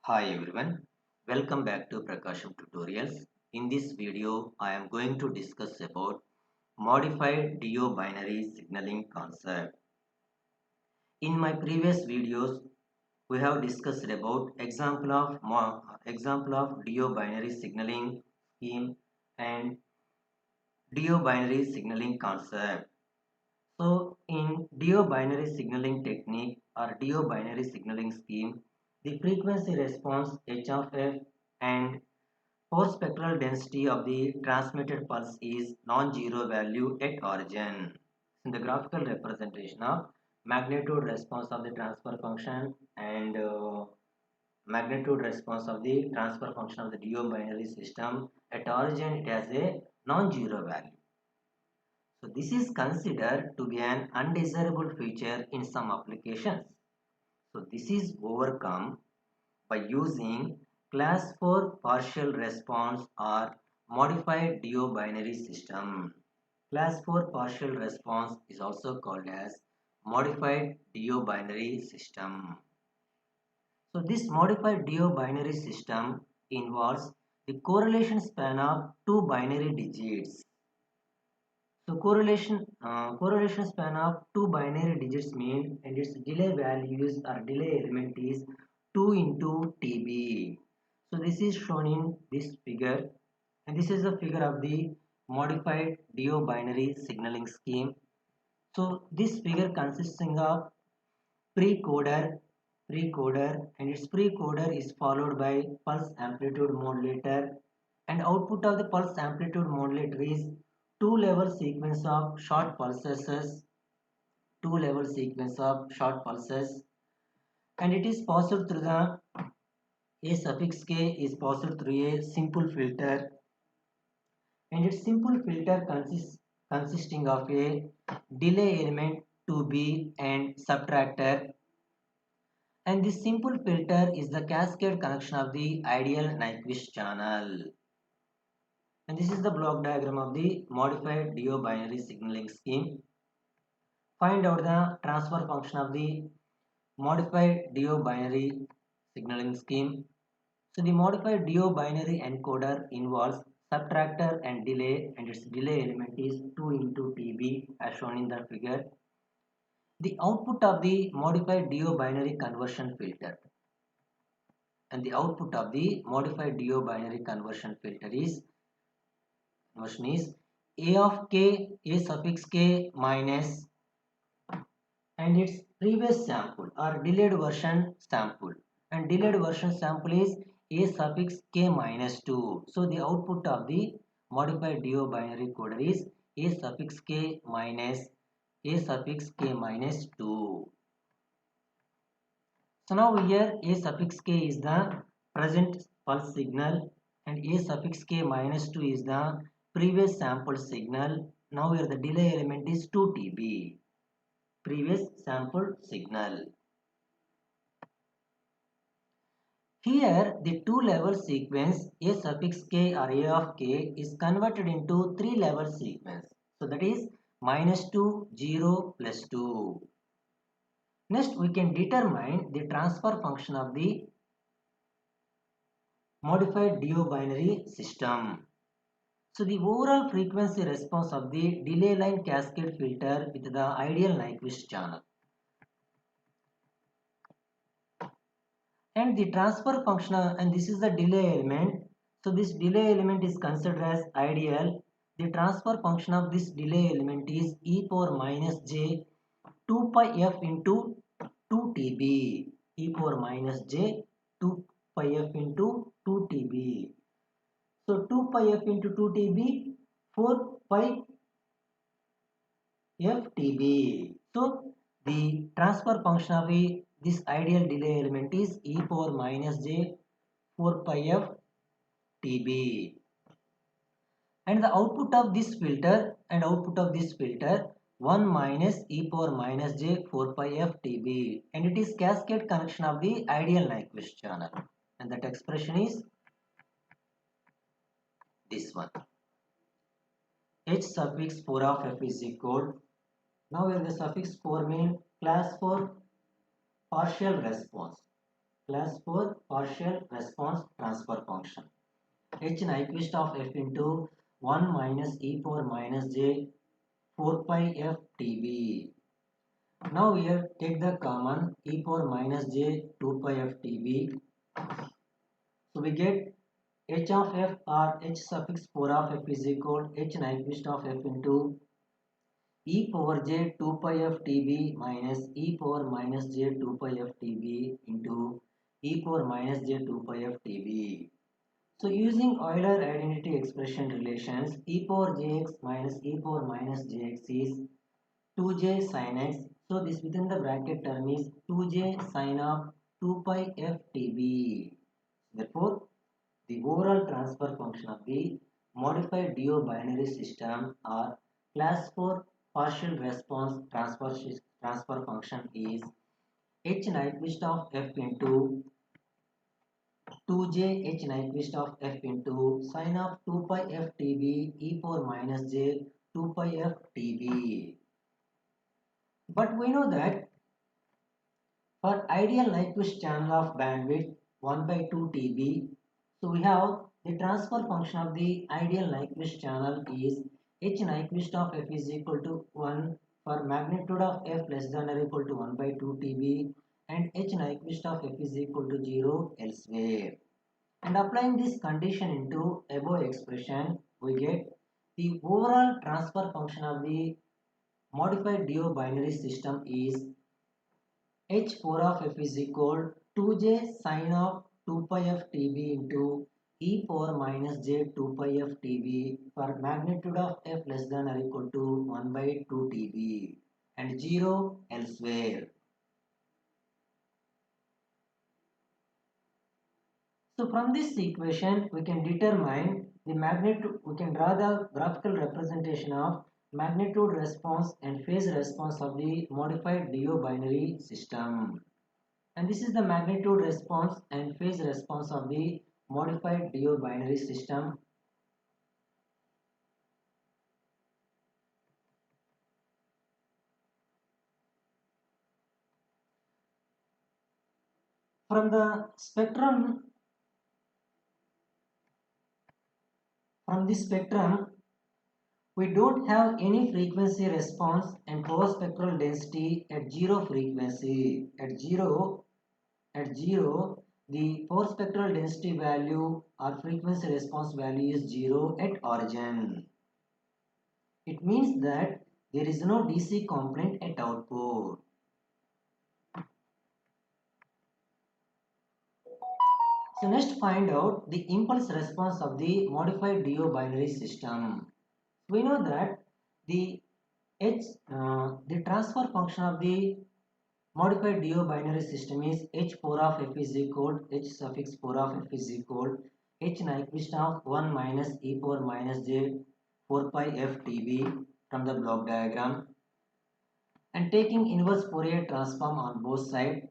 Hi everyone, welcome back to Prakasham Tutorials. In this video, I am going to discuss about modified DO binary signaling concept. In my previous videos, we have discussed about example of DO binary signaling scheme and DO binary signaling concept. So in DO binary signaling technique or DO binary signaling scheme, the frequency response H of f and force spectral density of the transmitted pulse is non-zero value at origin. In the graphical representation of magnitude response of the transfer function and magnitude response of the transfer function of the DO binary system, at origin it has a non-zero value. So this is considered to be an undesirable feature in some applications. So this is overcome by using class 4 partial response or modified DO binary system. Class 4 partial response is also called as modified DO binary system. So this modified DO binary system involves the correlation span of two binary digits. So correlation span of two binary digits mean and its delay values or delay element is 2 into TB. So this is shown in this figure, and this is a figure of the modified DO binary signaling scheme. So this figure consisting of pre-coder, and its pre-coder is followed by pulse amplitude modulator, and output of the pulse amplitude modulator is two-level sequence of short pulses, and it is passed through the a suffix k is passed through a simple filter, and its simple filter consisting of a delay element to be and subtractor, and this simple filter is the cascade connection of the ideal Nyquist channel. And this is the block diagram of the modified DO binary signaling scheme. Find out the transfer function of the modified DO binary signaling scheme. So the modified DO binary encoder involves subtractor and delay, and its delay element is 2 into TB as shown in the figure. The output of the modified DO binary conversion filter, and the output of the modified DO binary conversion filter is A of k, A suffix k minus, and its previous sample or delayed version sample, and delayed version sample is A suffix k minus 2. So the output of the modified DO binary coder is A suffix k minus 2. So now here A suffix k is the present pulse signal, and A suffix k minus 2 is the previous sample signal. Now here the delay element is 2 TB, previous sample signal. Here the two-level sequence A suffix k or A of k is converted into three-level sequence. So that is minus 2, 0, plus 2. Next we can determine the transfer function of the modified DO binary system. So the overall frequency response of the delay line cascade filter with the ideal Nyquist channel, and the transfer function, and this is the delay element. So this delay element is considered as ideal. The transfer function of this delay element is e power minus j 2 pi f into 2 TB, e power minus j 2 pi f into 2 TB. So 2 pi f into 2 TB, 4 pi f TB. So the transfer function of this ideal delay element is e power minus j 4 pi f TB. And the output of this filter 1 minus e power minus j 4 pi f TB, and it is cascade connection of the ideal Nyquist channel, and that expression is this one. H suffix 4 of f is equal. Now here the suffix 4 means class 4 partial response. class 4 partial response transfer function. H Nyquist of f into 1 minus e power minus j 4 pi f tb. Now here take the common e power minus j 2 pi f tb. So we get h of f or h suffix 4 of f is equal h Nyquist of f into e power j 2 pi f tb minus e power minus j 2 pi f tb into e power minus j 2 pi f tb. So using Euler identity expression relations, e power jx minus e power minus jx is 2j sin x. So this within the bracket term is 2j sin of 2 pi f tb. Therefore, the overall transfer function of the modified DO binary system or class 4 partial response transfer function is h Nyquist of f into 2j h Nyquist of f into sin of 2 pi f tb e power minus j 2 pi f tb. But we know that for ideal Nyquist channel of bandwidth 1 by 2 tb, so we have the transfer function of the ideal Nyquist channel is h Nyquist of f is equal to 1 for magnitude of f less than or equal to 1 by 2 tb and h Nyquist of f is equal to 0 elsewhere. And applying this condition into above expression, we get the overall transfer function of the modified DO binary system is h4 of f is equal 2j sin of 2 pi f tb into e power minus j 2 pi f tb for magnitude of f less than or equal to 1 by 2 tb and 0 elsewhere. So from this equation we can determine the magnitude, we can draw the graphical representation of magnitude response and phase response of the modified DO binary system. And this is the magnitude response and phase response of the modified DO binary system. From the spectrum, we don't have any frequency response and power spectral density at zero frequency. At zero, the power spectral density value or frequency response value is 0 at origin. It means that there is no DC component at output. So next find out the impulse response of the modified DO binary system. We know that the the transfer function of the modified DO binary system is h4 of f is equal h suffix 4 of f is equal h Nyquist of 1 minus e power minus j 4 pi f tb from the block diagram, and taking inverse Fourier transform on both sides.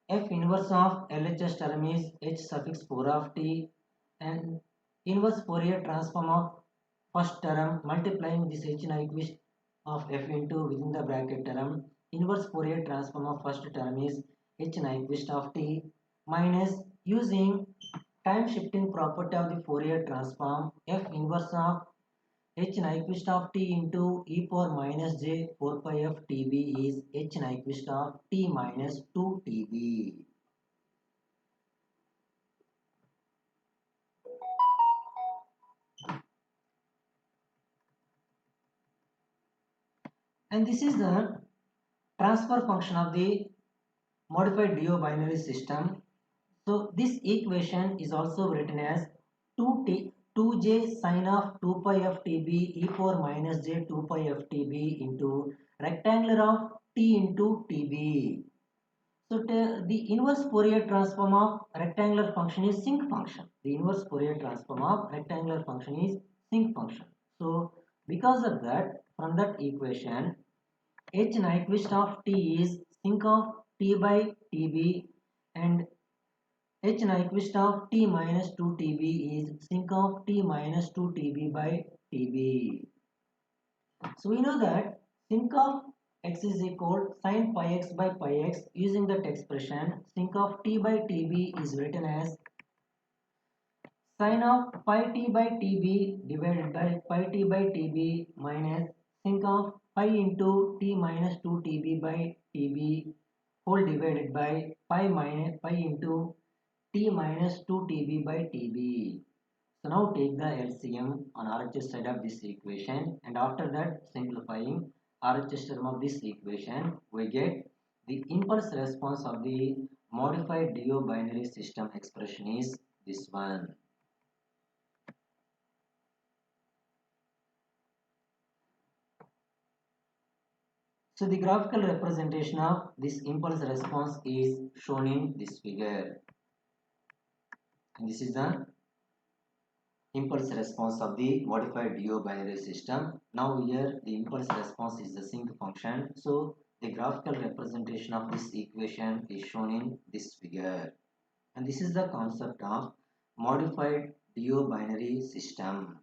F inverse of LHS term is h suffix 4 of t and inverse Fourier transform of first term multiplying this h Nyquist of f into within the bracket term. Inverse Fourier transform of first term is h Nyquist of t minus using time shifting property of the Fourier transform f inverse of h Nyquist of t into e power minus j 4 pi f tb is h Nyquist of t minus 2 tb. And this is the transfer function of the modified DO binary system. So this equation is also written as 2j sin of 2 pi f tb e power minus j 2 pi f tb into rectangular of t into tb. So the inverse Fourier transform of rectangular function is sinc function. The inverse Fourier transform of rectangular function is sinc function. So because of that, from that equation, h Nyquist of t is sinc of t by tb and h Nyquist of t minus 2 tb is sinc of t minus 2 tb by tb. So we know that sinc of x is equal sin pi x by pi x. Using that expression, sec of t by tb is written as sin of pi t by tb divided by pi t by tb minus sec of pi into t minus 2 tb by tb whole divided by pi into t minus 2 tb by tb. So now take the LCM on RHS side of this equation, and after that simplifying RHS term of this equation, we get the impulse response of the modified DO binary system expression is this one. So the graphical representation of this impulse response is shown in this figure. And this is the impulse response of the modified DO binary system. Now here the impulse response is the sinc function. So the graphical representation of this equation is shown in this figure. And this is the concept of modified DO binary system.